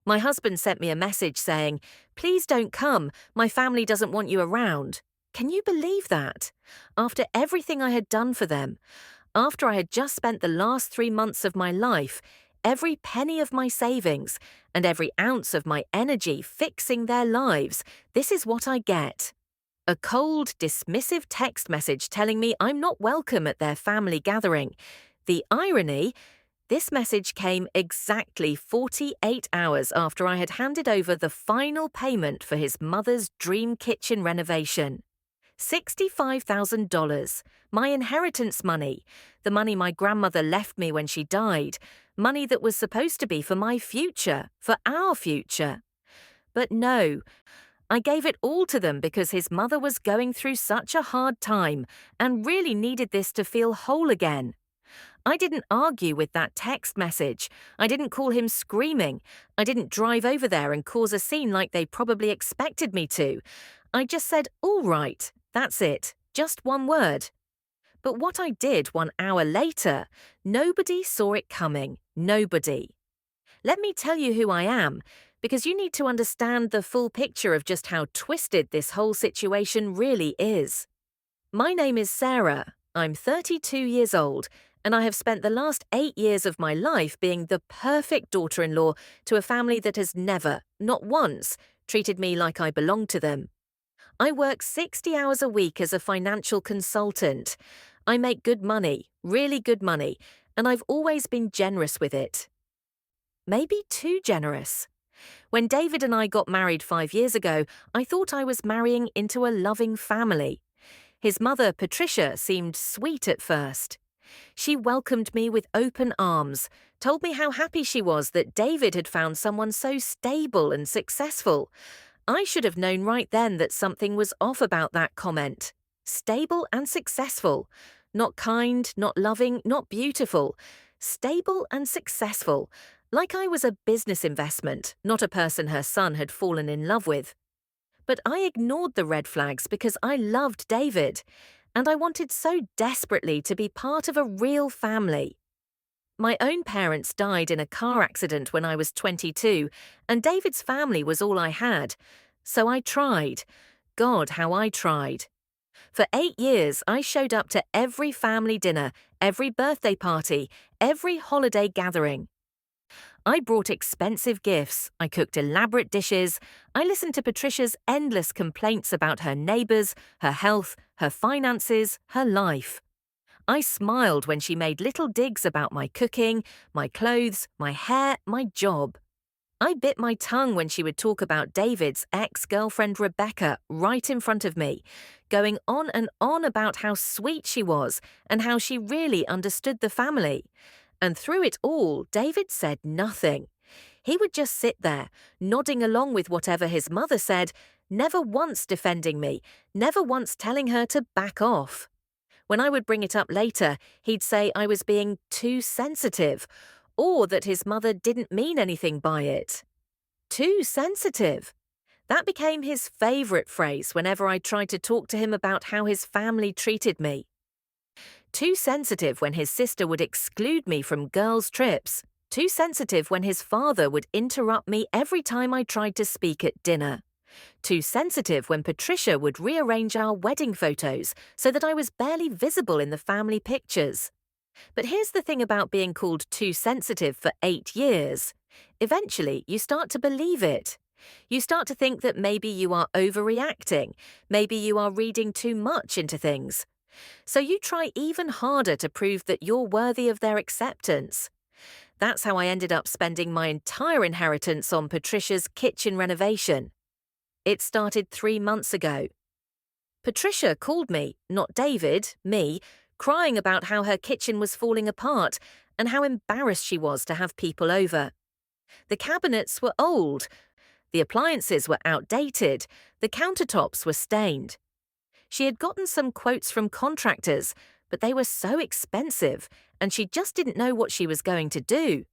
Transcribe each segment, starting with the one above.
My husband sent me a message saying, "Please don't come, my family doesn't want you around." Can you believe that? After everything I had done for them, after I had just spent the last 3 months of my life, every penny of my savings, and every ounce of my energy fixing their lives, this is what I get. A cold, dismissive text message telling me I'm not welcome at their family gathering. The irony: this message came exactly 48 hours after I had handed over the final payment for his mother's dream kitchen renovation. $65,000, my inheritance money, the money my grandmother left me when she died, money that was supposed to be for my future, for our future. But no, I gave it all to them because his mother was going through such a hard time and really needed this to feel whole again. I didn't argue with that text message. I didn't call him screaming. I didn't drive over there and cause a scene like they probably expected me to. I just said, "All right, that's it, just one word." But what I did 1 hour later, nobody saw it coming. Nobody. Let me tell you who I am, because you need to understand the full picture of just how twisted this whole situation really is. My name is Sarah. I'm 32 years old, and I have spent the last 8 years of my life being the perfect daughter-in-law to a family that has never, not once, treated me like I belonged to them. I work 60 hours a week as a financial consultant. I make good money, really good money, and I've always been generous with it. Maybe too generous. When David and I got married 5 years ago, I thought I was marrying into a loving family. His mother, Patricia, seemed sweet at first. She welcomed me with open arms, told me how happy she was that David had found someone so stable and successful. I should have known right then that something was off about that comment. Stable and successful. Not kind, not loving, not beautiful. Stable and successful. Like I was a business investment, not a person her son had fallen in love with. But I ignored the red flags because I loved David, and I wanted so desperately to be part of a real family. My own parents died in a car accident when I was 22, and David's family was all I had. So I tried. God, how I tried. For 8 years, I showed up to every family dinner, every birthday party, every holiday gathering. I brought expensive gifts, I cooked elaborate dishes, I listened to Patricia's endless complaints about her neighbours, her health, her finances, her life. I smiled when she made little digs about my cooking, my clothes, my hair, my job. I bit my tongue when she would talk about David's ex-girlfriend Rebecca right in front of me, going on and on about how sweet she was and how she really understood the family. And through it all, David said nothing. He would just sit there, nodding along with whatever his mother said, never once defending me, never once telling her to back off. When I would bring it up later, he'd say I was being too sensitive, or that his mother didn't mean anything by it. Too sensitive. That became his favourite phrase whenever I tried to talk to him about how his family treated me. Too sensitive when his sister would exclude me from girls' trips. Too sensitive when his father would interrupt me every time I tried to speak at dinner. Too sensitive when Patricia would rearrange our wedding photos so that I was barely visible in the family pictures. But here's the thing about being called too sensitive for 8 years. Eventually, you start to believe it. You start to think that maybe you are overreacting, maybe you are reading too much into things. So you try even harder to prove that you're worthy of their acceptance. That's how I ended up spending my entire inheritance on Patricia's kitchen renovation. It started 3 months ago. Patricia called me, not David, me, crying about how her kitchen was falling apart and how embarrassed she was to have people over. The cabinets were old, the appliances were outdated, the countertops were stained. She had gotten some quotes from contractors, but they were so expensive, and she just didn't know what she was going to do.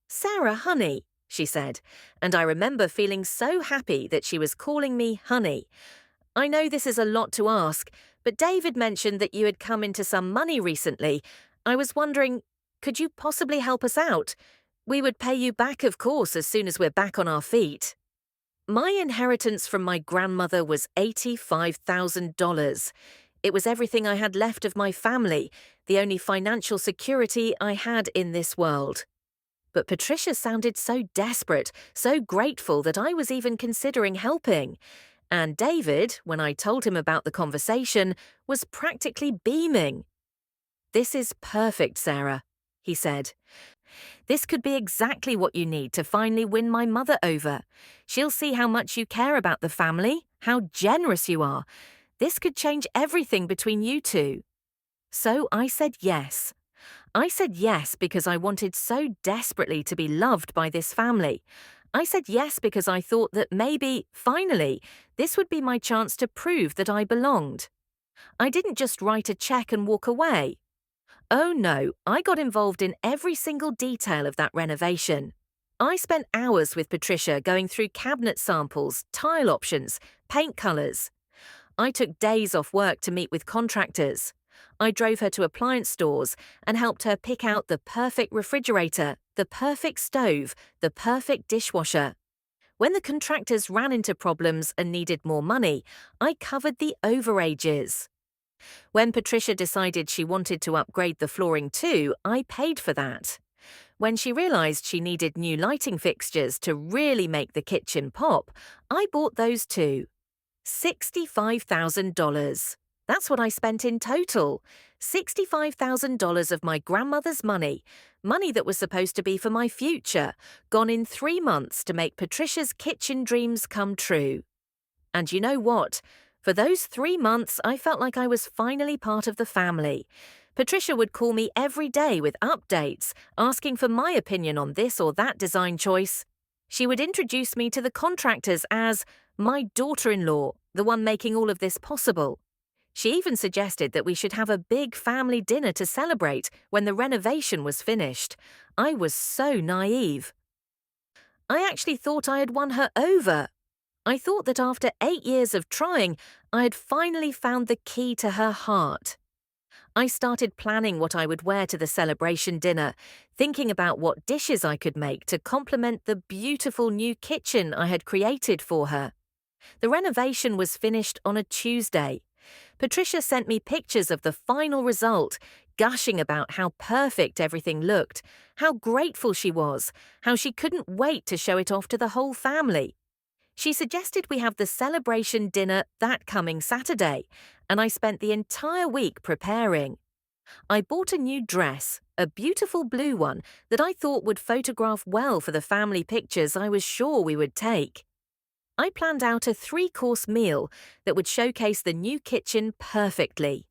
"Sarah, honey," she said, and I remember feeling so happy that she was calling me honey. "I know this is a lot to ask, but David mentioned that you had come into some money recently. I was wondering, could you possibly help us out? We would pay you back, of course, as soon as we're back on our feet. My inheritance from my grandmother was $85,000. It was everything I had left of my family, the only financial security I had in this world. But Patricia sounded so desperate, so grateful that I was even considering helping. And David, when I told him about the conversation, was practically beaming. "This is perfect, Sarah," he said. "This could be exactly what you need to finally win my mother over. She'll see how much you care about the family, how generous you are. This could change everything between you two." So I said yes. I said yes because I wanted so desperately to be loved by this family. I said yes because I thought that maybe, finally, this would be my chance to prove that I belonged. I didn't just write a check and walk away. Oh no, I got involved in every single detail of that renovation. I spent hours with Patricia going through cabinet samples, tile options, paint colours. I took days off work to meet with contractors. I drove her to appliance stores and helped her pick out the perfect refrigerator, the perfect stove, the perfect dishwasher. When the contractors ran into problems and needed more money, I covered the overages. When Patricia decided she wanted to upgrade the flooring too, I paid for that. When she realized she needed new lighting fixtures to really make the kitchen pop, I bought those too. $65,000. That's what I spent in total. $65,000 of my grandmother's money, money that was supposed to be for my future, gone in 3 months to make Patricia's kitchen dreams come true. And you know what? For those 3 months, I felt like I was finally part of the family. Patricia would call me every day with updates, asking for my opinion on this or that design choice. She would introduce me to the contractors as my daughter-in-law, the one making all of this possible. She even suggested that we should have a big family dinner to celebrate when the renovation was finished. I was so naive. I actually thought I had won her over. I thought that after 8 years of trying, I had finally found the key to her heart. I started planning what I would wear to the celebration dinner, thinking about what dishes I could make to complement the beautiful new kitchen I had created for her. The renovation was finished on a Tuesday. Patricia sent me pictures of the final result, gushing about how perfect everything looked, how grateful she was, how she couldn't wait to show it off to the whole family. She suggested we have the celebration dinner that coming Saturday, and I spent the entire week preparing. I bought a new dress, a beautiful blue one that I thought would photograph well for the family pictures I was sure we would take. I planned out a 3-course meal that would showcase the new kitchen perfectly.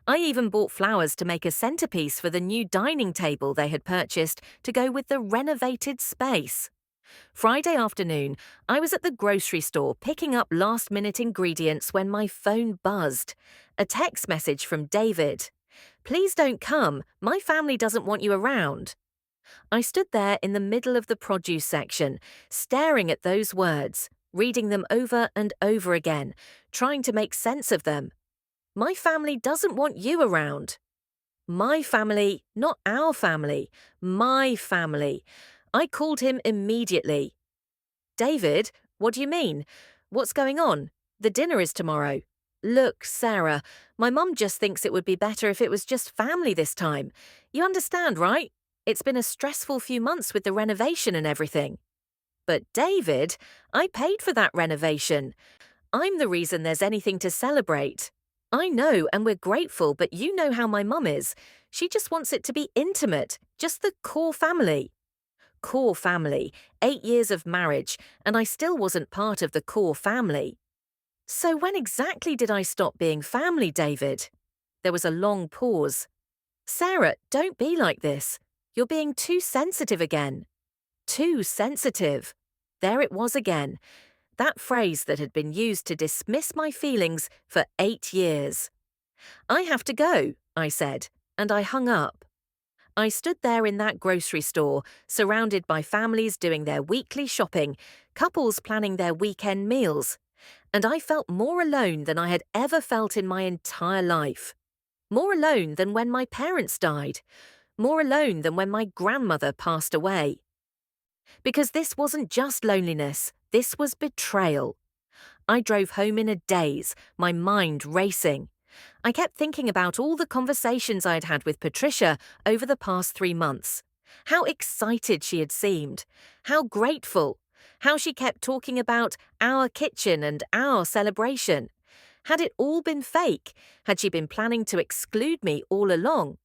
I even bought flowers to make a centerpiece for the new dining table they had purchased to go with the renovated space. Friday afternoon, I was at the grocery store picking up last-minute ingredients when my phone buzzed. A text message from David. "Please don't come, my family doesn't want you around." I stood there in the middle of the produce section, staring at those words, reading them over and over again, trying to make sense of them. My family doesn't want you around. My family, not our family. My family. I called him immediately. "David, what do you mean? What's going on? The dinner is tomorrow." "Look, Sarah, my mum just thinks it would be better if it was just family this time. You understand, right? It's been a stressful few months with the renovation and everything." "But David, I paid for that renovation. I'm the reason there's anything to celebrate. I know, and we're grateful, but you know how my mum is. She just wants it to be intimate, just the core family." Core family, 8 years of marriage, and I still wasn't part of the core family. So when exactly did I stop being family, David? There was a long pause. "Sarah, don't be like this. You're being too sensitive again." Too sensitive. There it was again. That phrase that had been used to dismiss my feelings for 8 years. "I have to go," I said, and I hung up. I stood there in that grocery store, surrounded by families doing their weekly shopping, couples planning their weekend meals, and I felt more alone than I had ever felt in my entire life. More alone than when my parents died. more alone than when my grandmother passed away. Because this wasn't just loneliness, this was betrayal. I drove home in a daze, my mind racing. I kept thinking about all the conversations I'd had with Patricia over the past 3 months. How excited she had seemed. How grateful. How she kept talking about our kitchen and our celebration. Had it all been fake? Had she been planning to exclude me all along?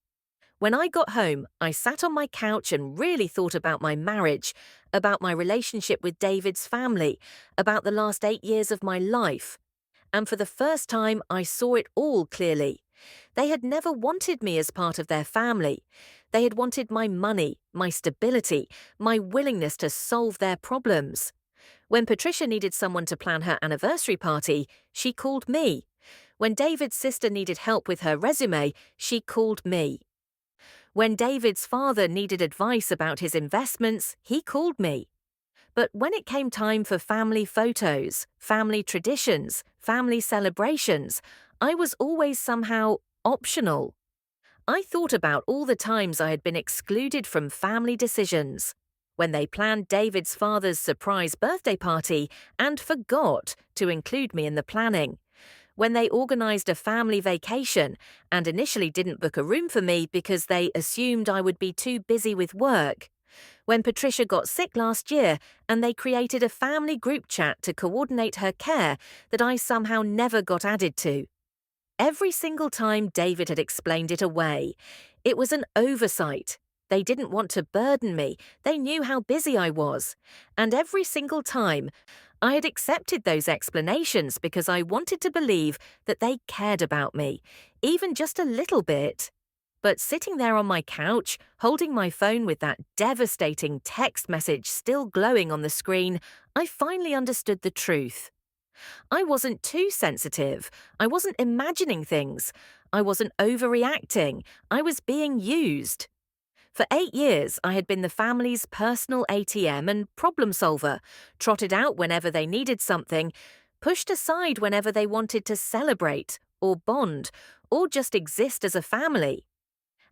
When I got home, I sat on my couch and really thought about my marriage, about my relationship with David's family, about the last 8 years of my life. And for the first time, I saw it all clearly. They had never wanted me as part of their family. They had wanted my money, my stability, my willingness to solve their problems. When Patricia needed someone to plan her anniversary party, she called me. When David's sister needed help with her resume, she called me. When David's father needed advice about his investments, he called me. But when it came time for family photos, family traditions, family celebrations, I was always somehow optional. I thought about all the times I had been excluded from family decisions. When they planned David's father's surprise birthday party and forgot to include me in the planning. When they organized a family vacation and initially didn't book a room for me because they assumed I would be too busy with work. When Patricia got sick last year and they created a family group chat to coordinate her care that I somehow never got added to. Every single time David had explained it away. It was an oversight. They didn't want to burden me. They knew how busy I was. And every single time, I had accepted those explanations because I wanted to believe that they cared about me, even just a little bit. But sitting there on my couch, holding my phone with that devastating text message still glowing on the screen, I finally understood the truth. I wasn't too sensitive. I wasn't imagining things. I wasn't overreacting. I was being used. For 8 years, I had been the family's personal ATM and problem solver, trotted out whenever they needed something, pushed aside whenever they wanted to celebrate, or bond, or just exist as a family.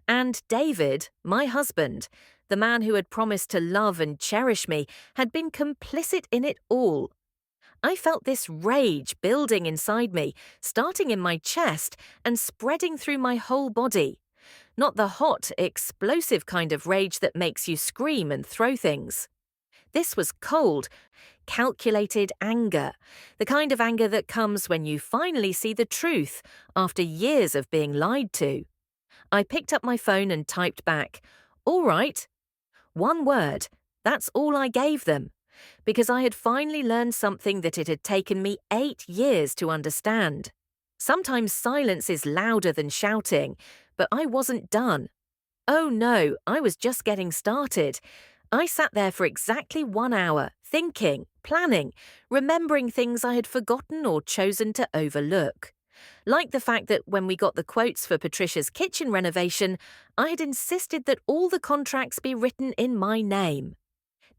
And David, my husband, the man who had promised to love and cherish me, had been complicit in it all. I felt this rage building inside me, starting in my chest and spreading through my whole body. Not the hot, explosive kind of rage that makes you scream and throw things. This was cold, calculated anger, the kind of anger that comes when you finally see the truth after years of being lied to. I picked up my phone and typed back, "All right." 1 word, that's all I gave them, because I had finally learned something that it had taken me 8 years to understand. Sometimes silence is louder than shouting, but I wasn't done. Oh no, I was just getting started. I sat there for exactly 1 hour, thinking, planning, remembering things I had forgotten or chosen to overlook. Like the fact that when we got the quotes for Patricia's kitchen renovation, I had insisted that all the contracts be written in my name.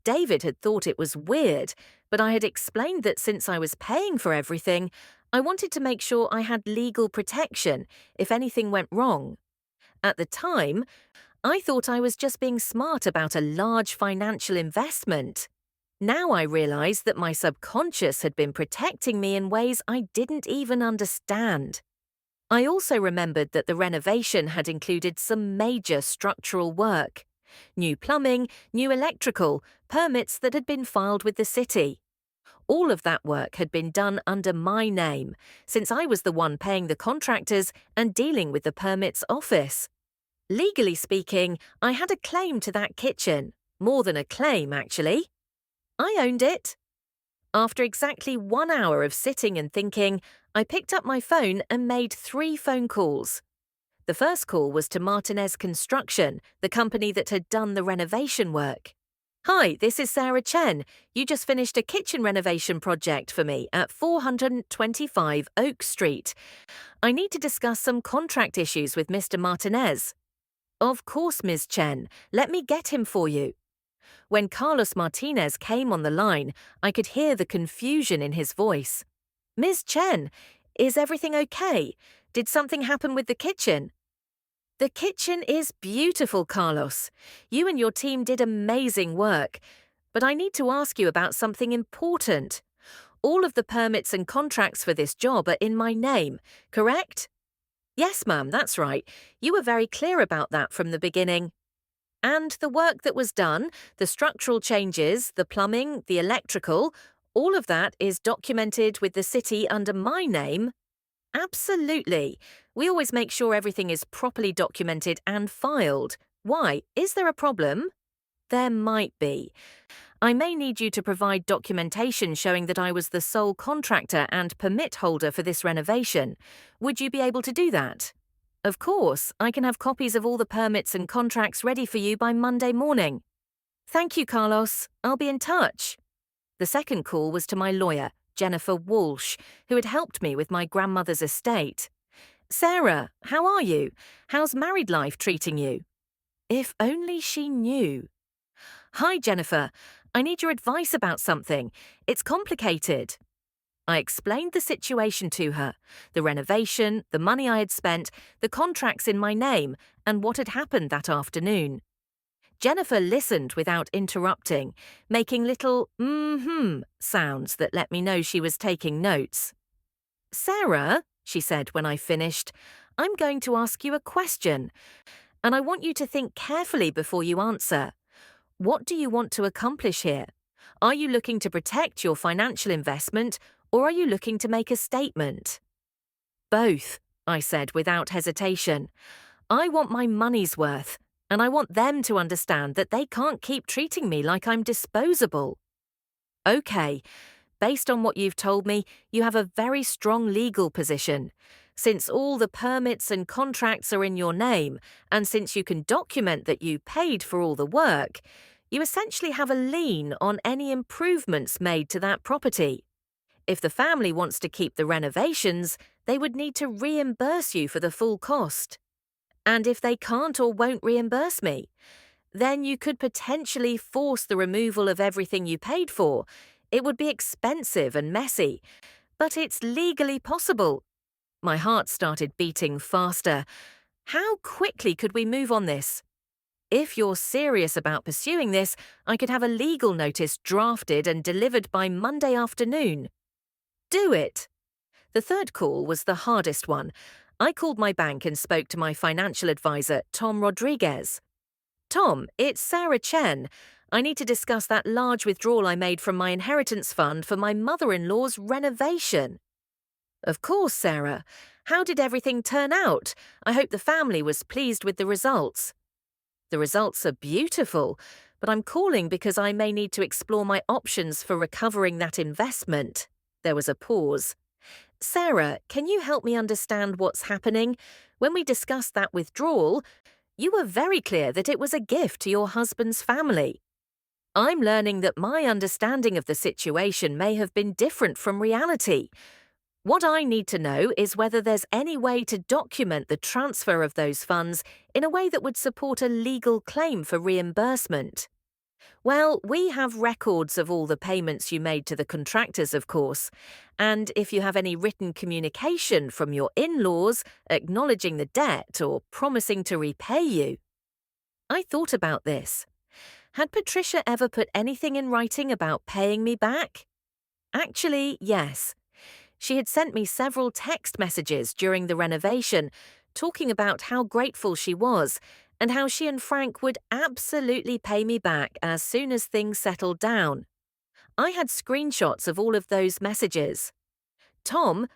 David had thought it was weird, but I had explained that since I was paying for everything, I wanted to make sure I had legal protection if anything went wrong. At the time, I thought I was just being smart about a large financial investment. Now I realized that my subconscious had been protecting me in ways I didn't even understand. I also remembered that the renovation had included some major structural work. New plumbing, new electrical, permits that had been filed with the city. All of that work had been done under my name, since I was the one paying the contractors and dealing with the permits office. Legally speaking, I had a claim to that kitchen. More than a claim, actually. I owned it. After exactly 1 hour of sitting and thinking, I picked up my phone and made 3 phone calls. The first call was to Martinez Construction, the company that had done the renovation work. "Hi, this is Sarah Chen. You just finished a kitchen renovation project for me at 425 Oak Street. I need to discuss some contract issues with Mr. Martinez." "Of course, Ms. Chen. Let me get him for you." When Carlos Martinez came on the line, I could hear the confusion in his voice. "Ms. Chen, is everything okay? Did something happen with the kitchen?" The kitchen is beautiful, Carlos. You and your team did amazing work. But I need to ask you about something important. All of the permits and contracts for this job are in my name, correct? Yes, ma'am, that's right. You were very clear about that from the beginning. And the work that was done, the structural changes, the plumbing, the electrical, all of that is documented with the city under my name? Absolutely. We always make sure everything is properly documented and filed. Why? Is there a problem? There might be. I may need you to provide documentation showing that I was the sole contractor and permit holder for this renovation. Would you be able to do that? Of course, I can have copies of all the permits and contracts ready for you by Monday morning. Thank you, Carlos. I'll be in touch. The second call was to my lawyer, Jennifer Walsh, who had helped me with my grandmother's estate. Sarah, how are you? How's married life treating you? If only she knew. Hi, Jennifer. I need your advice about something. It's complicated. I explained the situation to her, the renovation, the money I had spent, the contracts in my name, and what had happened that afternoon. Jennifer listened without interrupting, making little sounds that let me know she was taking notes. Sarah, she said when I finished, I'm going to ask you a question, and I want you to think carefully before you answer. What do you want to accomplish here? Are you looking to protect your financial investment, or are you looking to make a statement? Both, I said without hesitation. I want my money's worth, and I want them to understand that they can't keep treating me like I'm disposable. Okay, based on what you've told me, you have a very strong legal position. Since all the permits and contracts are in your name, and since you can document that you paid for all the work, you essentially have a lien on any improvements made to that property. If the family wants to keep the renovations, they would need to reimburse you for the full cost. And if they can't or won't reimburse me, then you could potentially force the removal of everything you paid for. It would be expensive and messy, but it's legally possible. My heart started beating faster. How quickly could we move on this? If you're serious about pursuing this, I could have a legal notice drafted and delivered by Monday afternoon. Do it! The third call was the hardest one. I called my bank and spoke to my financial advisor, Tom Rodriguez. Tom, it's Sarah Chen. I need to discuss that large withdrawal I made from my inheritance fund for my mother-in-law's renovation. Of course, Sarah. How did everything turn out? I hope the family was pleased with the results. The results are beautiful, but I'm calling because I may need to explore my options for recovering that investment. There was a pause. Sarah, can you help me understand what's happening? When we discussed that withdrawal, you were very clear that it was a gift to your husband's family. I'm learning that my understanding of the situation may have been different from reality. What I need to know is whether there's any way to document the transfer of those funds in a way that would support a legal claim for reimbursement. Well, we have records of all the payments you made to the contractors, of course, and if you have any written communication from your in-laws acknowledging the debt or promising to repay you. I thought about this. Had Patricia ever put anything in writing about paying me back? Actually, yes. She had sent me several text messages during the renovation, talking about how grateful she was and how she and Frank would absolutely pay me back as soon as things settled down. I had screenshots of all of those messages. Tom,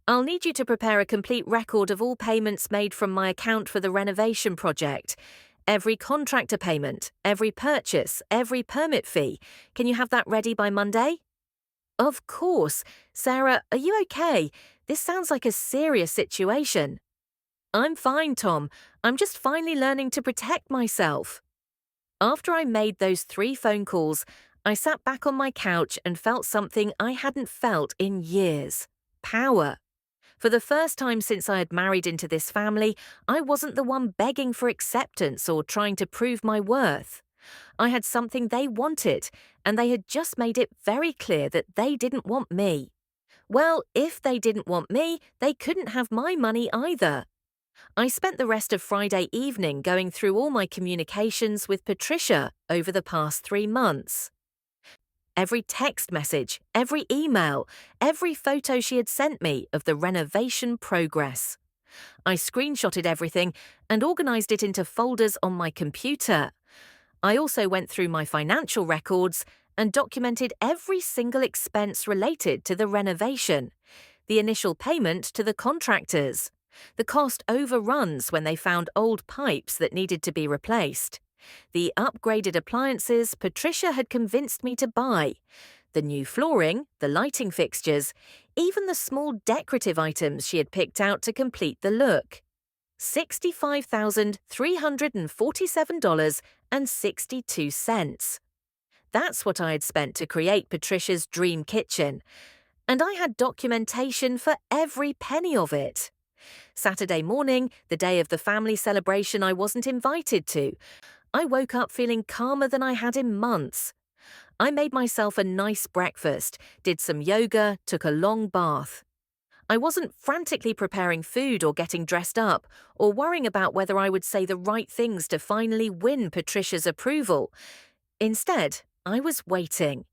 I'll need you to prepare a complete record of all payments made from my account for the renovation project. Every contractor payment, every purchase, every permit fee. Can you have that ready by Monday? Of course. Sarah, are you okay? This sounds like a serious situation. I'm fine, Tom. I'm just finally learning to protect myself. After I made those 3 phone calls, I sat back on my couch and felt something I hadn't felt in years. Power. For the first time since I had married into this family, I wasn't the one begging for acceptance or trying to prove my worth. I had something they wanted, and they had just made it very clear that they didn't want me. Well, if they didn't want me, they couldn't have my money either. I spent the rest of Friday evening going through all my communications with Patricia over the past 3 months. Every text message, every email, every photo she had sent me of the renovation progress. I screenshotted everything and organized it into folders on my computer. I also went through my financial records and documented every single expense related to the renovation, the initial payment to the contractors, the cost overruns when they found old pipes that needed to be replaced, the upgraded appliances Patricia had convinced me to buy, the new flooring, the lighting fixtures, even the small decorative items she had picked out to complete the look. $65,347.62. That's what I had spent to create Patricia's dream kitchen, and I had documentation for every penny of it. Saturday morning, the day of the family celebration I wasn't invited to, I woke up feeling calmer than I had in months. I made myself a nice breakfast, did some yoga, took a long bath. I wasn't frantically preparing food or getting dressed up or worrying about whether I would say the right things to finally win Patricia's approval. Instead, I was waiting.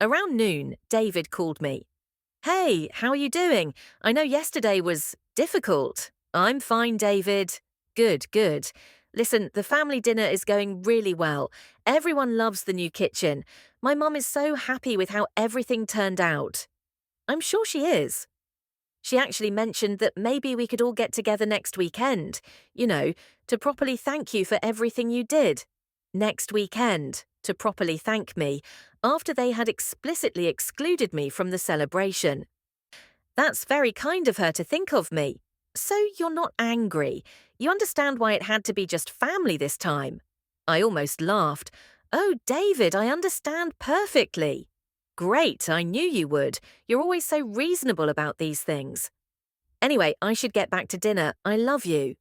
Around noon, David called me. "Hey, how are you doing? I know yesterday was difficult." "I'm fine, David." "Good, good. Listen, the family dinner is going really well. Everyone loves the new kitchen. My mum is so happy with how everything turned out." "I'm sure she is." She actually mentioned that maybe we could all get together next weekend, to properly thank you for everything you did. Next weekend, to properly thank me, after they had explicitly excluded me from the celebration. That's very kind of her to think of me. So you're not angry. You understand why it had to be just family this time. I almost laughed. "Oh, David, I understand perfectly." "Great, I knew you would. You're always so reasonable about these things. Anyway, I should get back to dinner. I love you."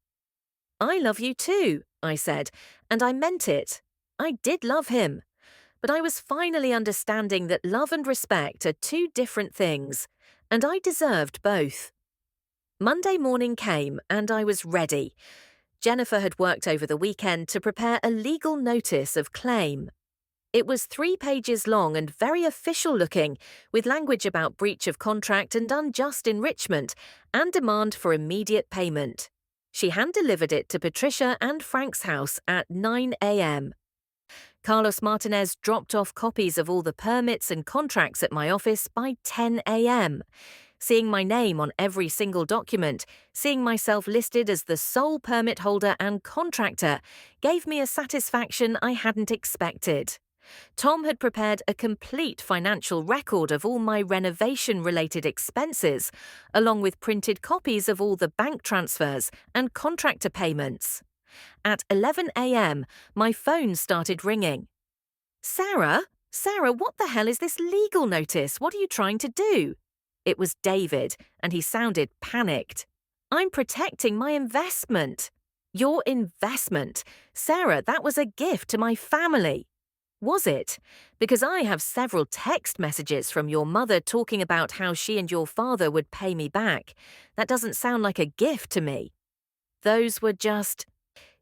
"I love you too," I said, and I meant it. I did love him. But I was finally understanding that love and respect are two different things, and I deserved both. Monday morning came, and I was ready. Jennifer had worked over the weekend to prepare a legal notice of claim. It was 3 pages long and very official looking, with language about breach of contract and unjust enrichment, and demand for immediate payment. She hand-delivered it to Patricia and Frank's house at 9 a.m. Carlos Martinez dropped off copies of all the permits and contracts at my office by 10 a.m. Seeing my name on every single document, seeing myself listed as the sole permit holder and contractor, gave me a satisfaction I hadn't expected. Tom had prepared a complete financial record of all my renovation-related expenses, along with printed copies of all the bank transfers and contractor payments. At 11 a.m., my phone started ringing. Sarah, what the hell is this legal notice? What are you trying to do?" It was David, and he sounded panicked. "I'm protecting my investment." "Your investment? Sarah, that was a gift to my family." "Was it? Because I have several text messages from your mother talking about how she and your father would pay me back. That doesn't sound like a gift to me." "Those were just..."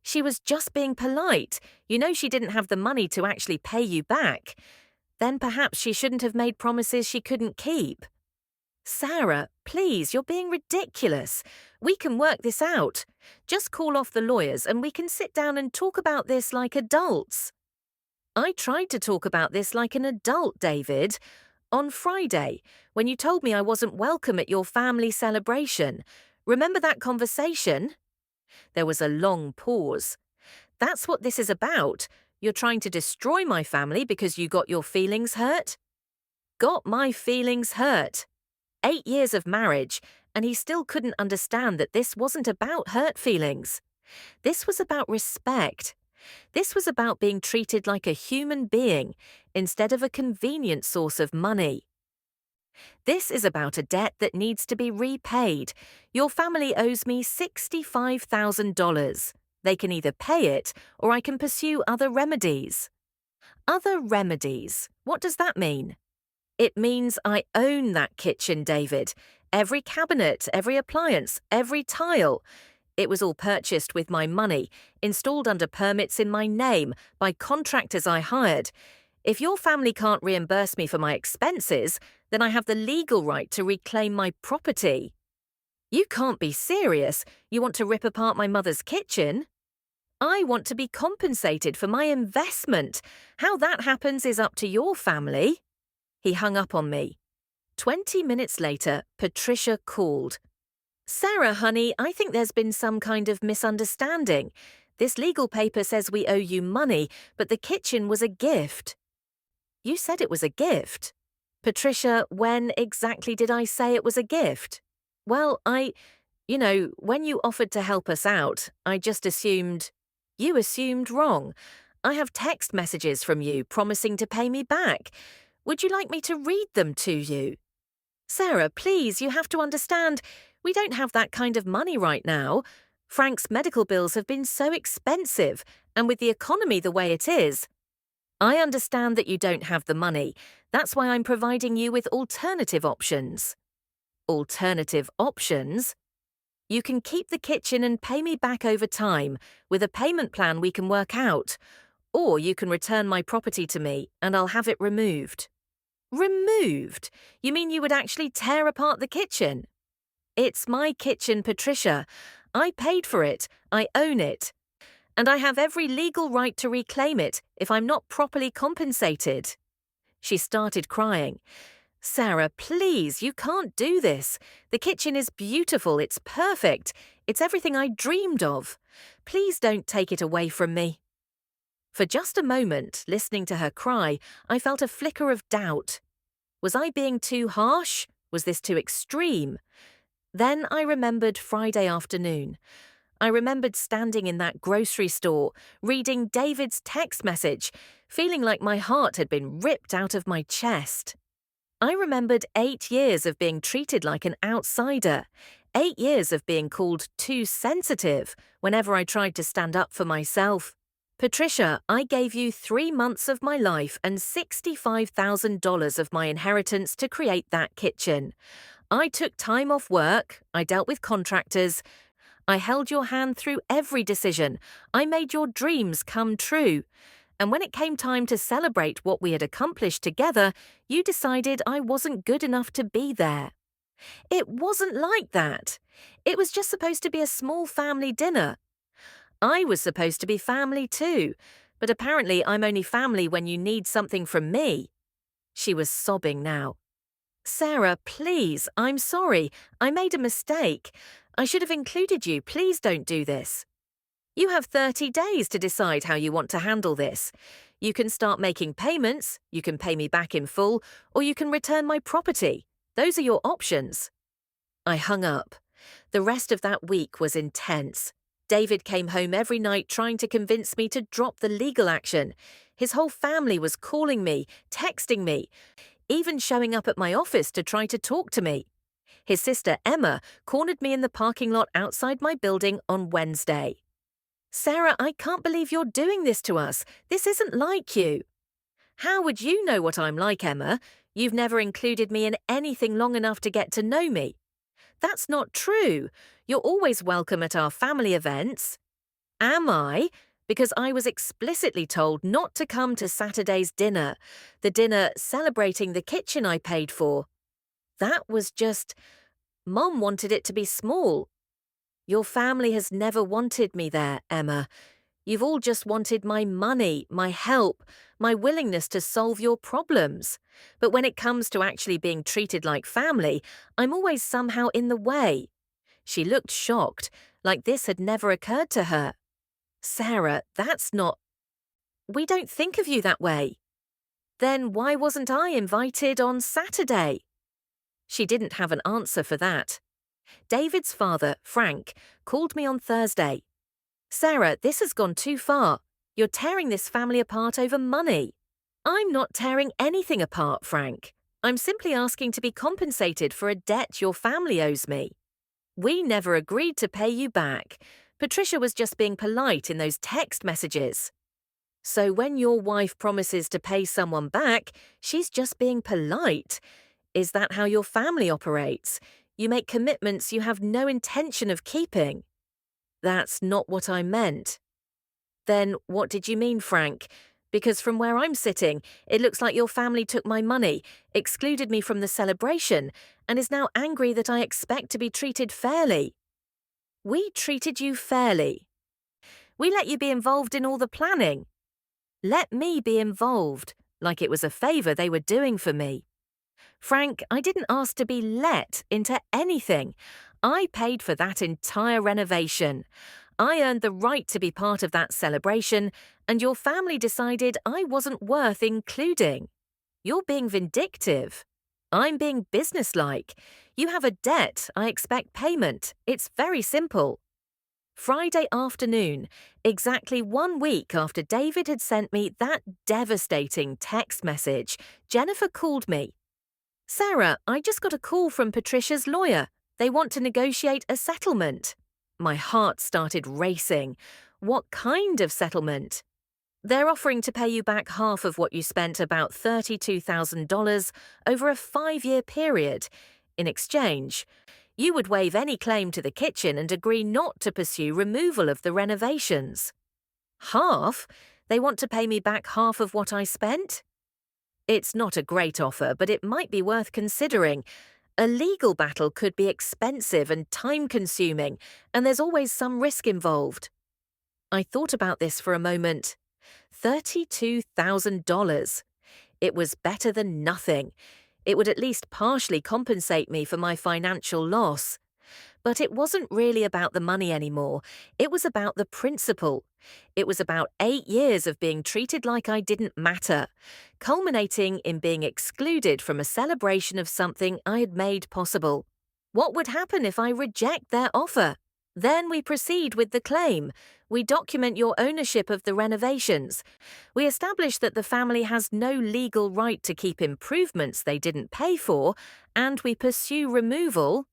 "She was just being polite. You know she didn't have the money to actually pay you back. Then perhaps she shouldn't have made promises she couldn't keep." "Sarah, please, you're being ridiculous. We can work this out. Just call off the lawyers and we can sit down and talk about this like adults." "I tried to talk about this like an adult, David. On Friday, when you told me I wasn't welcome at your family celebration. Remember that conversation?" There was a long pause. "That's what this is about. You're trying to destroy my family because you got your feelings hurt?" "Got my feelings hurt." 8 years of marriage, and he still couldn't understand that this wasn't about hurt feelings. This was about respect. This was about being treated like a human being instead of a convenient source of money. This is about a debt that needs to be repaid. Your family owes me $65,000. They can either pay it or I can pursue other remedies. Other remedies? What does that mean? It means I own that kitchen, David. Every cabinet, every appliance, every tile. It was all purchased with my money, installed under permits in my name, by contractors I hired. If your family can't reimburse me for my expenses, then I have the legal right to reclaim my property. You can't be serious. You want to rip apart my mother's kitchen? I want to be compensated for my investment. How that happens is up to your family. He hung up on me. 20 minutes later, Patricia called. Sarah, honey, I think there's been some kind of misunderstanding. This legal paper says we owe you money, but the kitchen was a gift. You said it was a gift. Patricia, when exactly did I say it was a gift? Well, when you offered to help us out, I just assumed. You assumed wrong. I have text messages from you promising to pay me back. Would you like me to read them to you? Sarah, please, you have to understand, we don't have that kind of money right now. Frank's medical bills have been so expensive, and with the economy the way it is. I understand that you don't have the money. That's why I'm providing you with alternative options. Alternative options? You can keep the kitchen and pay me back over time, with a payment plan we can work out. Or you can return my property to me, and I'll have it removed. Removed? You mean you would actually tear apart the kitchen? It's my kitchen, Patricia. I paid for it. I own it. And I have every legal right to reclaim it if I'm not properly compensated. She started crying. Sarah, please, you can't do this. The kitchen is beautiful. It's perfect. It's everything I dreamed of. Please don't take it away from me. For just a moment, listening to her cry, I felt a flicker of doubt. Was I being too harsh? Was this too extreme? Then I remembered Friday afternoon. I remembered standing in that grocery store, reading David's text message, feeling like my heart had been ripped out of my chest. I remembered 8 years of being treated like an outsider, 8 years of being called too sensitive whenever I tried to stand up for myself. Patricia, I gave you 3 months of my life and $65,000 of my inheritance to create that kitchen. I took time off work, I dealt with contractors, I held your hand through every decision, I made your dreams come true. And when it came time to celebrate what we had accomplished together, you decided I wasn't good enough to be there. It wasn't like that. It was just supposed to be a small family dinner. I was supposed to be family too, but apparently I'm only family when you need something from me. She was sobbing now. Sarah, please, I'm sorry. I made a mistake. I should have included you. Please don't do this. You have 30 days to decide how you want to handle this. You can start making payments, you can pay me back in full, or you can return my property. Those are your options. I hung up. The rest of that week was intense. David came home every night trying to convince me to drop the legal action. His whole family was calling me, texting me, even showing up at my office to try to talk to me. His sister Emma cornered me in the parking lot outside my building on Wednesday. Sarah, I can't believe you're doing this to us. This isn't like you. How would you know what I'm like, Emma? You've never included me in anything long enough to get to know me. That's not true. You're always welcome at our family events. Am I? Because I was explicitly told not to come to Saturday's dinner, the dinner celebrating the kitchen I paid for. That was just... Mom wanted it to be small. Your family has never wanted me there, Emma. You've all just wanted my money, my help, my willingness to solve your problems. But when it comes to actually being treated like family, I'm always somehow in the way. She looked shocked, like this had never occurred to her. Sarah, that's not... We don't think of you that way. Then why wasn't I invited on Saturday? She didn't have an answer for that. David's father, Frank, called me on Thursday. Sarah, this has gone too far. You're tearing this family apart over money. I'm not tearing anything apart, Frank. I'm simply asking to be compensated for a debt your family owes me. We never agreed to pay you back. Patricia was just being polite in those text messages. So when your wife promises to pay someone back, she's just being polite. Is that how your family operates? You make commitments you have no intention of keeping. That's not what I meant. Then what did you mean, Frank? Because from where I'm sitting, it looks like your family took my money, excluded me from the celebration, and is now angry that I expect to be treated fairly. We treated you fairly. We let you be involved in all the planning. Let me be involved, like it was a favor they were doing for me. Frank, I didn't ask to be let into anything. I paid for that entire renovation. I earned the right to be part of that celebration, and your family decided I wasn't worth including. You're being vindictive. I'm being businesslike. You have a debt, I expect payment. It's very simple. Friday afternoon, exactly 1 week after David had sent me that devastating text message, Jennifer called me. Sarah, I just got a call from Patricia's lawyer. They want to negotiate a settlement. My heart started racing. What kind of settlement? They're offering to pay you back half of what you spent, about $32,000, over a 5-year period. In exchange, you would waive any claim to the kitchen and agree not to pursue removal of the renovations. Half? They want to pay me back half of what I spent? It's not a great offer, but it might be worth considering. A legal battle could be expensive and time-consuming, and there's always some risk involved. I thought about this for a moment. $32,000. It was better than nothing. It would at least partially compensate me for my financial loss. But it wasn't really about the money anymore. It was about the principle. It was about 8 years of being treated like I didn't matter, culminating in being excluded from a celebration of something I had made possible. What would happen if I reject their offer? Then we proceed with the claim. We document your ownership of the renovations. We establish that the family has no legal right to keep improvements they didn't pay for, and we pursue removal.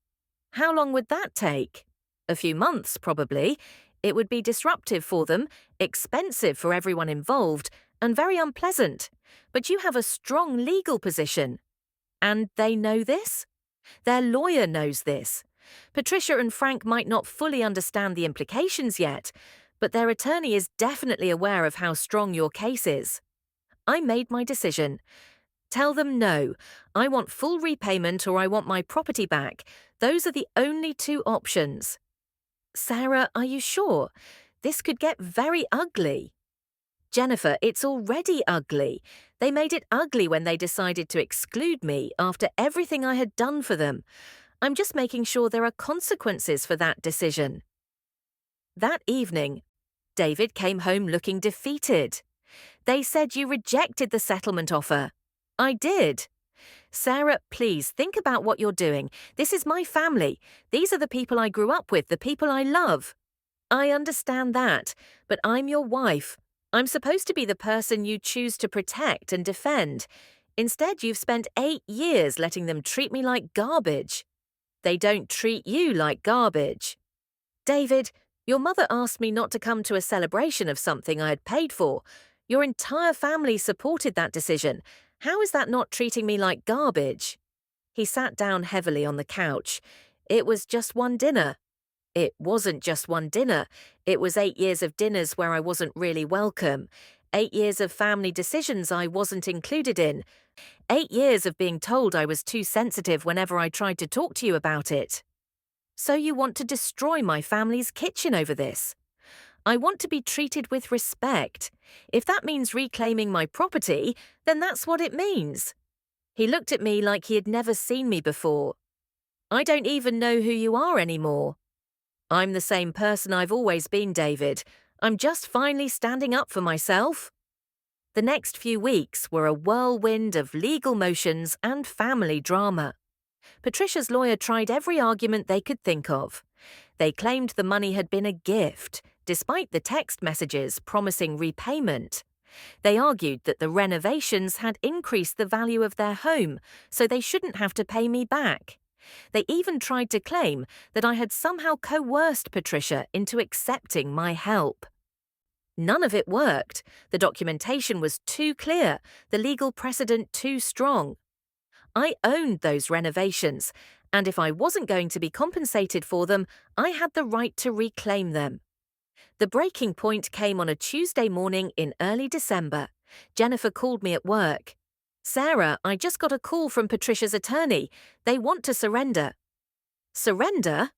How long would that take? A few months, probably. It would be disruptive for them, expensive for everyone involved, and very unpleasant. But you have a strong legal position. And they know this? Their lawyer knows this. Patricia and Frank might not fully understand the implications yet, but their attorney is definitely aware of how strong your case is. I made my decision. Tell them no. I want full repayment or I want my property back. Those are the only 2 options. Sarah, are you sure? This could get very ugly. Jennifer, it's already ugly. They made it ugly when they decided to exclude me after everything I had done for them. I'm just making sure there are consequences for that decision. That evening, David came home looking defeated. They said you rejected the settlement offer. I did. Sarah, please think about what you're doing. This is my family. These are the people I grew up with, the people I love. I understand that, but I'm your wife. I'm supposed to be the person you choose to protect and defend. Instead, you've spent 8 years letting them treat me like garbage. They don't treat you like garbage. David, your mother asked me not to come to a celebration of something I had paid for. Your entire family supported that decision. How is that not treating me like garbage? He sat down heavily on the couch. It was just one dinner. It wasn't just one dinner. It was 8 years of dinners where I wasn't really welcome. 8 years of family decisions I wasn't included in. 8 years of being told I was too sensitive whenever I tried to talk to you about it. So you want to destroy my family's kitchen over this? I want to be treated with respect. If that means reclaiming my property, then that's what it means. He looked at me like he had never seen me before. I don't even know who you are anymore. I'm the same person I've always been, David. I'm just finally standing up for myself. The next few weeks were a whirlwind of legal motions and family drama. Patricia's lawyer tried every argument they could think of. They claimed the money had been a gift, despite the text messages promising repayment. They argued that the renovations had increased the value of their home, so they shouldn't have to pay me back. They even tried to claim that I had somehow coerced Patricia into accepting my help. None of it worked. The documentation was too clear, the legal precedent too strong. I owned those renovations, And if I wasn't going to be compensated for them, I had the right to reclaim them. The breaking point came on a Tuesday morning in early December. Jennifer called me at work. "Sarah, I just got a call from Patricia's attorney. They want to surrender." "Surrender?"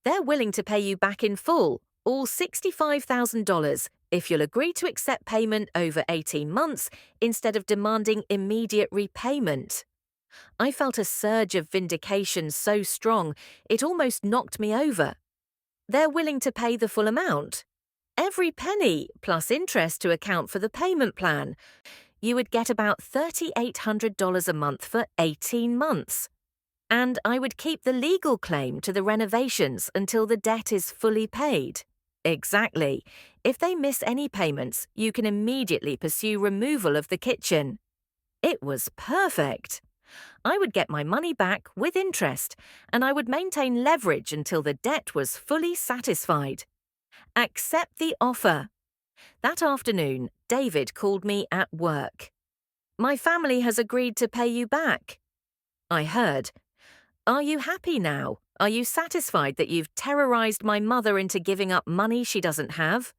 "They're willing to pay you back in full, all $65,000, if you'll agree to accept payment over 18 months instead of demanding immediate repayment." I felt a surge of vindication so strong it almost knocked me over. They're willing to pay the full amount. Every penny, plus interest to account for the payment plan. You would get about $3,800 a month for 18 months. And I would keep the legal claim to the renovations until the debt is fully paid. Exactly. If they miss any payments, you can immediately pursue removal of the kitchen. It was perfect. I would get my money back with interest, and I would maintain leverage until the debt was fully satisfied. Accept the offer. That afternoon, David called me at work. "My family has agreed to pay you back." I heard. "Are you happy now? Are you satisfied that you've terrorized my mother into giving up money she doesn't have?"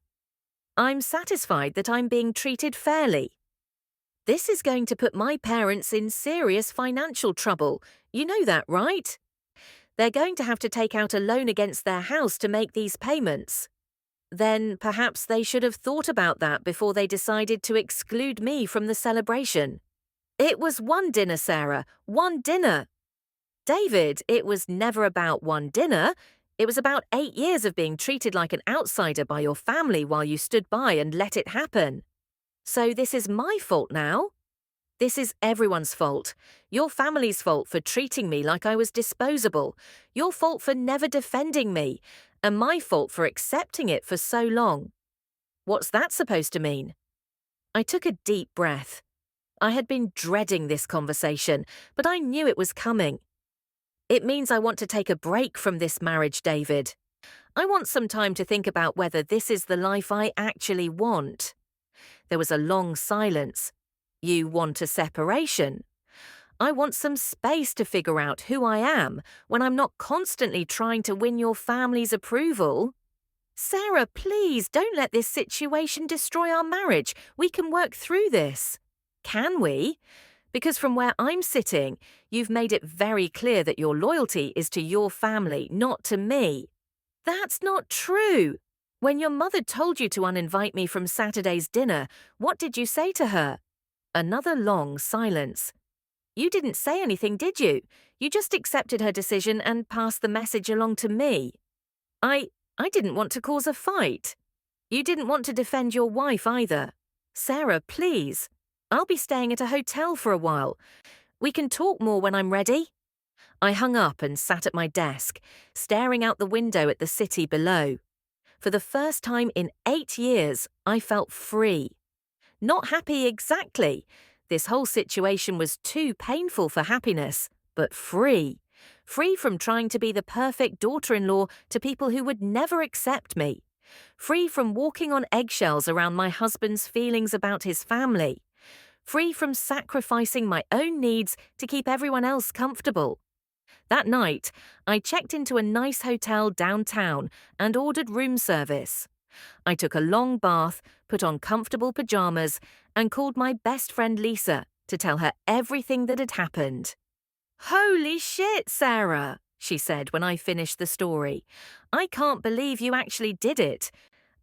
"I'm satisfied that I'm being treated fairly." "This is going to put my parents in serious financial trouble. You know that, right? They're going to have to take out a loan against their house to make these payments." Then perhaps they should have thought about that before they decided to exclude me from the celebration. "It was one dinner, Sarah, one dinner." "David, it was never about one dinner. It was about 8 years of being treated like an outsider by your family while you stood by and let it happen. So this is my fault now?" "This is everyone's fault. Your family's fault for treating me like I was disposable, your fault for never defending me, and my fault for accepting it for so long." "What's that supposed to mean?" I took a deep breath. I had been dreading this conversation, but I knew it was coming. "It means I want to take a break from this marriage, David. I want some time to think about whether this is the life I actually want." There was a long silence. "You want a separation?" "I want some space to figure out who I am when I'm not constantly trying to win your family's approval." "Sarah, please don't let this situation destroy our marriage. We can work through this." "Can we?" "Because from where I'm sitting, you've made it very clear that your loyalty is to your family, not to me." "That's not true. When your mother told you to uninvite me from Saturday's dinner, what did you say to her?" Another long silence. "You didn't say anything, did you? You just accepted her decision and passed the message along to me." I didn't want to cause a fight. You didn't want to defend your wife either." "Sarah, please. I'll be staying at a hotel for a while. We can talk more when I'm ready." I hung up and sat at my desk, staring out the window at the city below. For the first time in 8 years, I felt free. Not happy exactly. This whole situation was too painful for happiness, but free. Free from trying to be the perfect daughter-in-law to people who would never accept me. Free from walking on eggshells around my husband's feelings about his family. Free from sacrificing my own needs to keep everyone else comfortable. That night, I checked into a nice hotel downtown and ordered room service. I took a long bath, put on comfortable pajamas, and called my best friend Lisa to tell her everything that had happened. "Holy shit, Sarah," she said when I finished the story. "I can't believe you actually did it.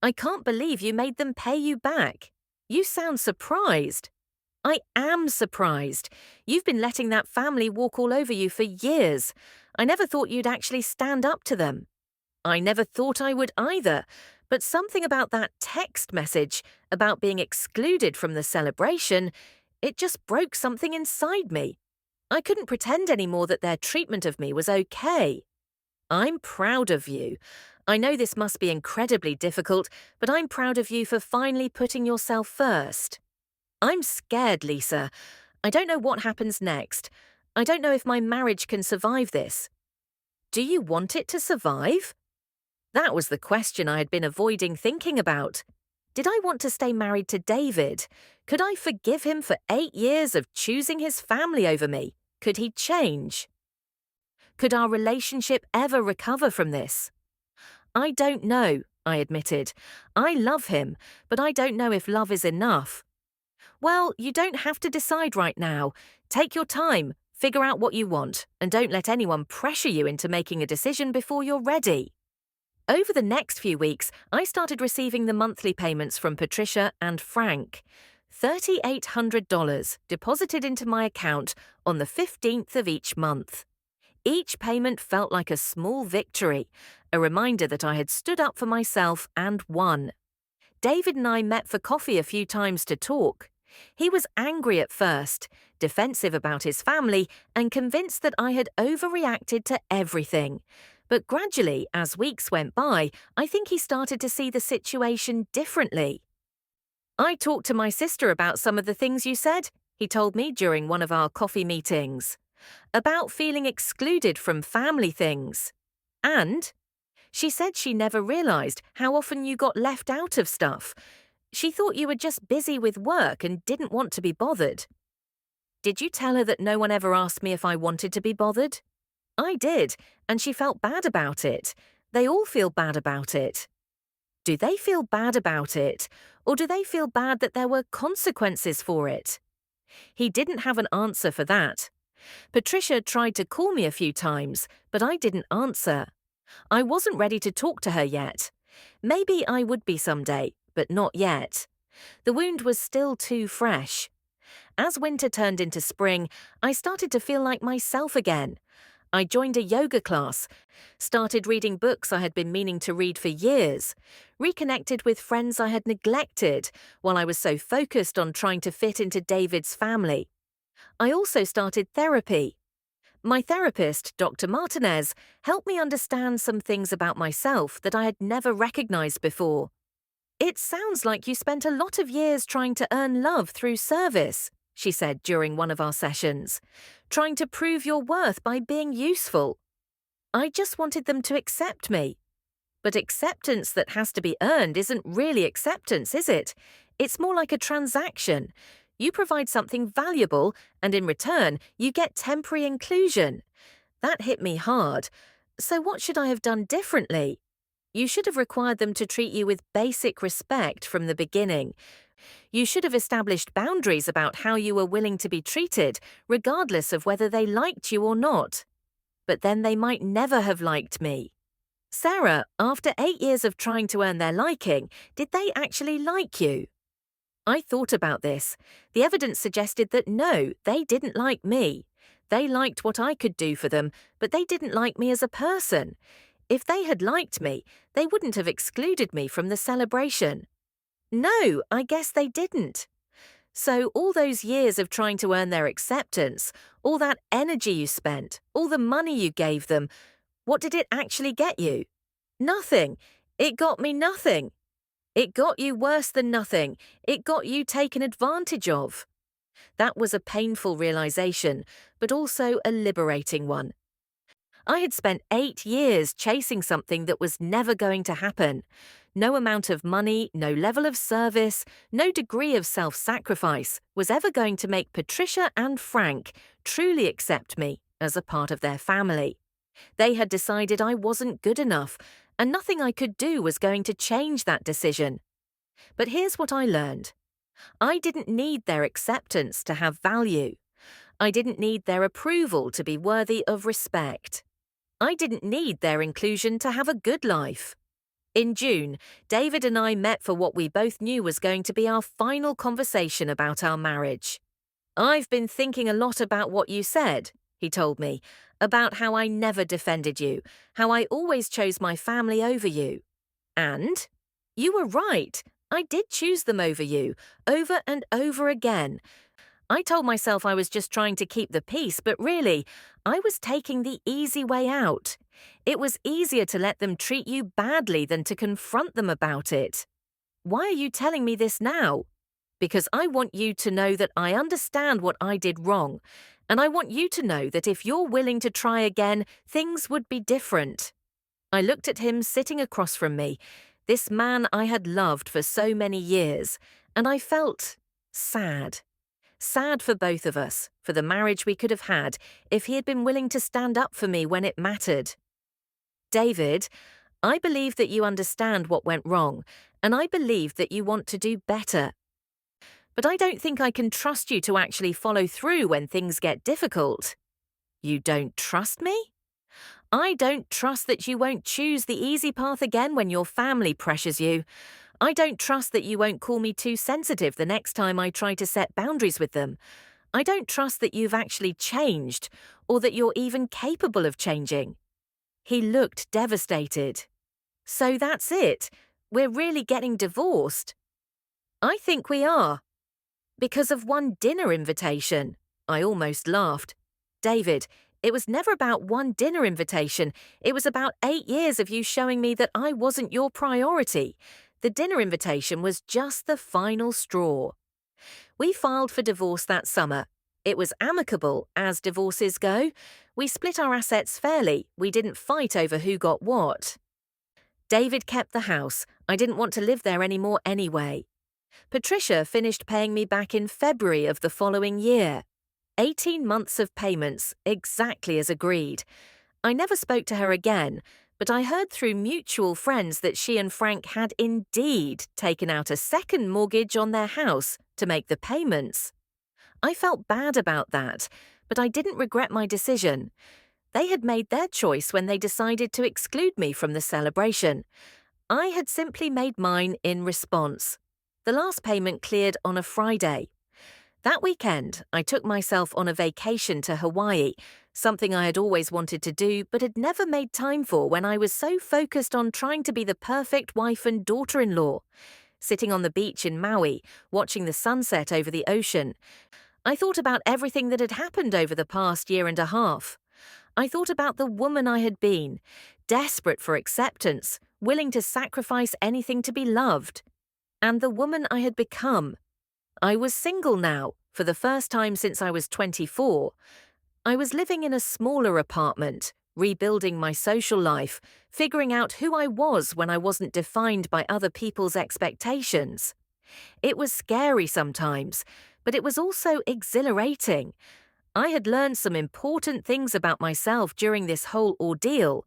I can't believe you made them pay you back. You sound surprised." "I am surprised. You've been letting that family walk all over you for years. I never thought you'd actually stand up to them." "I never thought I would either, but something about that text message, about being excluded from the celebration, it just broke something inside me. I couldn't pretend anymore that their treatment of me was okay." "I'm proud of you. I know this must be incredibly difficult, but I'm proud of you for finally putting yourself first." "I'm scared, Lisa. I don't know what happens next. I don't know if my marriage can survive this." "Do you want it to survive?" That was the question I had been avoiding thinking about. Did I want to stay married to David? Could I forgive him for 8 years of choosing his family over me? Could he change? Could our relationship ever recover from this? I don't know, I admitted. I love him, but I don't know if love is enough. Well, you don't have to decide right now. Take your time, figure out what you want, and don't let anyone pressure you into making a decision before you're ready. Over the next few weeks, I started receiving the monthly payments from Patricia and Frank. $3,800 deposited into my account on the 15th of each month. Each payment felt like a small victory, a reminder that I had stood up for myself and won. David and I met for coffee a few times to talk. He was angry at first, defensive about his family, and convinced that I had overreacted to everything. But gradually, as weeks went by, I think he started to see the situation differently. I talked to my sister about some of the things you said, he told me during one of our coffee meetings. About feeling excluded from family things. And she said she never realized how often you got left out of stuff. She thought you were just busy with work and didn't want to be bothered. Did you tell her that no one ever asked me if I wanted to be bothered? I did, and she felt bad about it. They all feel bad about it. Do they feel bad about it, or do they feel bad that there were consequences for it? He didn't have an answer for that. Patricia tried to call me a few times, but I didn't answer. I wasn't ready to talk to her yet. Maybe I would be someday, but not yet. The wound was still too fresh. As winter turned into spring, I started to feel like myself again. I joined a yoga class, started reading books I had been meaning to read for years, reconnected with friends I had neglected while I was so focused on trying to fit into David's family. I also started therapy. My therapist, Dr. Martinez, helped me understand some things about myself that I had never recognized before. It sounds like you spent a lot of years trying to earn love through service, she said during one of our sessions, trying to prove your worth by being useful. I just wanted them to accept me. But acceptance that has to be earned isn't really acceptance, is it? It's more like a transaction. You provide something valuable, and in return, you get temporary inclusion. That hit me hard. So what should I have done differently? You should have required them to treat you with basic respect from the beginning. You should have established boundaries about how you were willing to be treated, regardless of whether they liked you or not. But then they might never have liked me. Sarah, after 8 years of trying to earn their liking, did they actually like you? I thought about this. The evidence suggested that no, they didn't like me. They liked what I could do for them, but they didn't like me as a person. If they had liked me, they wouldn't have excluded me from the celebration. No, I guess they didn't. So all those years of trying to earn their acceptance, all that energy you spent, all the money you gave them, what did it actually get you? Nothing. It got me nothing. It got you worse than nothing. It got you taken advantage of. That was a painful realization, but also a liberating one. I had spent 8 years chasing something that was never going to happen. No amount of money, no level of service, no degree of self-sacrifice was ever going to make Patricia and Frank truly accept me as a part of their family. They had decided I wasn't good enough, and nothing I could do was going to change that decision. But here's what I learned. I didn't need their acceptance to have value. I didn't need their approval to be worthy of respect. I didn't need their inclusion to have a good life. In June, David and I met for what we both knew was going to be our final conversation about our marriage. I've been thinking a lot about what you said, he told me, about how I never defended you, how I always chose my family over you. And you were right. I did choose them over you, over and over again. I told myself I was just trying to keep the peace, but really, I was taking the easy way out. It was easier to let them treat you badly than to confront them about it. Why are you telling me this now? Because I want you to know that I understand what I did wrong, and I want you to know that if you're willing to try again, things would be different. I looked at him sitting across from me, this man I had loved for so many years, and I felt sad. Sad for both of us, for the marriage we could have had if he had been willing to stand up for me when it mattered. David, I believe that you understand what went wrong, and I believe that you want to do better. But I don't think I can trust you to actually follow through when things get difficult. You don't trust me? I don't trust that you won't choose the easy path again when your family pressures you. I don't trust that you won't call me too sensitive the next time I try to set boundaries with them. I don't trust that you've actually changed, or that you're even capable of changing. He looked devastated. So that's it. We're really getting divorced. I think we are. Because of one dinner invitation. I almost laughed. David, it was never about one dinner invitation. It was about 8 years of you showing me that I wasn't your priority. The dinner invitation was just the final straw. We filed for divorce that summer. It was amicable, as divorces go. We split our assets fairly. We didn't fight over who got what. David kept the house. I didn't want to live there anymore anyway. Patricia finished paying me back in February of the following year. 18 months of payments, exactly as agreed. I never spoke to her again, but I heard through mutual friends that she and Frank had indeed taken out a second mortgage on their house to make the payments. I felt bad about that, but I didn't regret my decision. They had made their choice when they decided to exclude me from the celebration. I had simply made mine in response. The last payment cleared on a Friday. That weekend, I took myself on a vacation to Hawaii, something I had always wanted to do but had never made time for when I was so focused on trying to be the perfect wife and daughter-in-law. Sitting on the beach in Maui, watching the sunset over the ocean, I thought about everything that had happened over the past year and a half. I thought about the woman I had been, desperate for acceptance, willing to sacrifice anything to be loved. And the woman I had become. I was single now, for the first time since I was 24. I was living in a smaller apartment, rebuilding my social life, figuring out who I was when I wasn't defined by other people's expectations. It was scary sometimes, but it was also exhilarating. I had learned some important things about myself during this whole ordeal.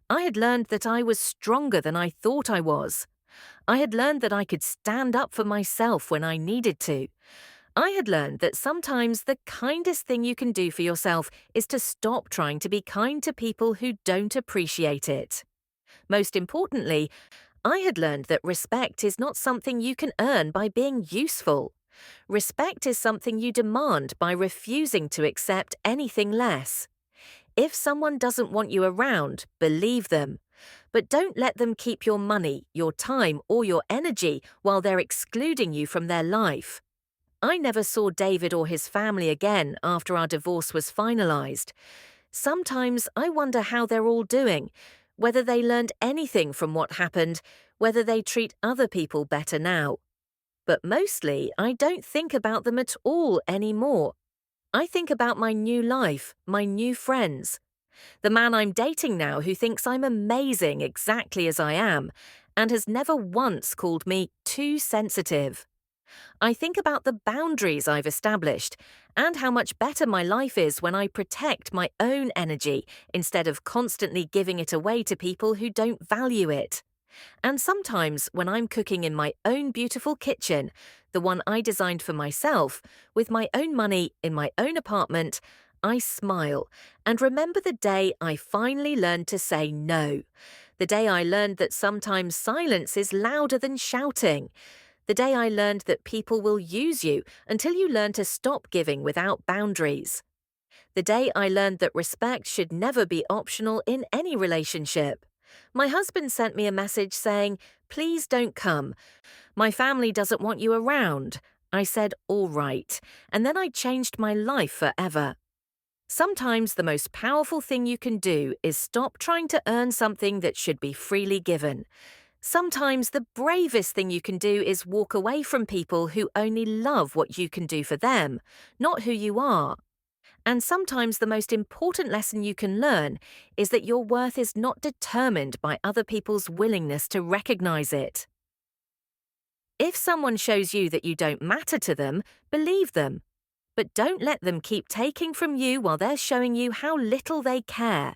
I had learned that I was stronger than I thought I was. I had learned that I could stand up for myself when I needed to. I had learned that sometimes the kindest thing you can do for yourself is to stop trying to be kind to people who don't appreciate it. Most importantly, I had learned that respect is not something you can earn by being useful. Respect is something you demand by refusing to accept anything less. If someone doesn't want you around, believe them. But don't let them keep your money, your time, or your energy while they're excluding you from their life. I never saw David or his family again after our divorce was finalized. Sometimes I wonder how they're all doing, whether they learned anything from what happened, whether they treat other people better now. But mostly, I don't think about them at all anymore. I think about my new life, my new friends. The man I'm dating now who thinks I'm amazing exactly as I am and has never once called me too sensitive. I think about the boundaries I've established and how much better my life is when I protect my own energy instead of constantly giving it away to people who don't value it. And sometimes when I'm cooking in my own beautiful kitchen, the one I designed for myself, with my own money in my own apartment, I smile and remember the day I finally learned to say no. The day I learned that sometimes silence is louder than shouting. The day I learned that people will use you until you learn to stop giving without boundaries. The day I learned that respect should never be optional in any relationship. My husband sent me a message saying, "Please don't come. My family doesn't want you around." I said, "All right," and then I changed my life forever. Sometimes the most powerful thing you can do is stop trying to earn something that should be freely given. Sometimes the bravest thing you can do is walk away from people who only love what you can do for them, not who you are. And sometimes the most important lesson you can learn is that your worth is not determined by other people's willingness to recognize it. If someone shows you that you don't matter to them, believe them. but don't let them keep taking from you while they're showing you how little they care.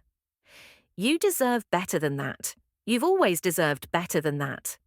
You deserve better than that. You've always deserved better than that.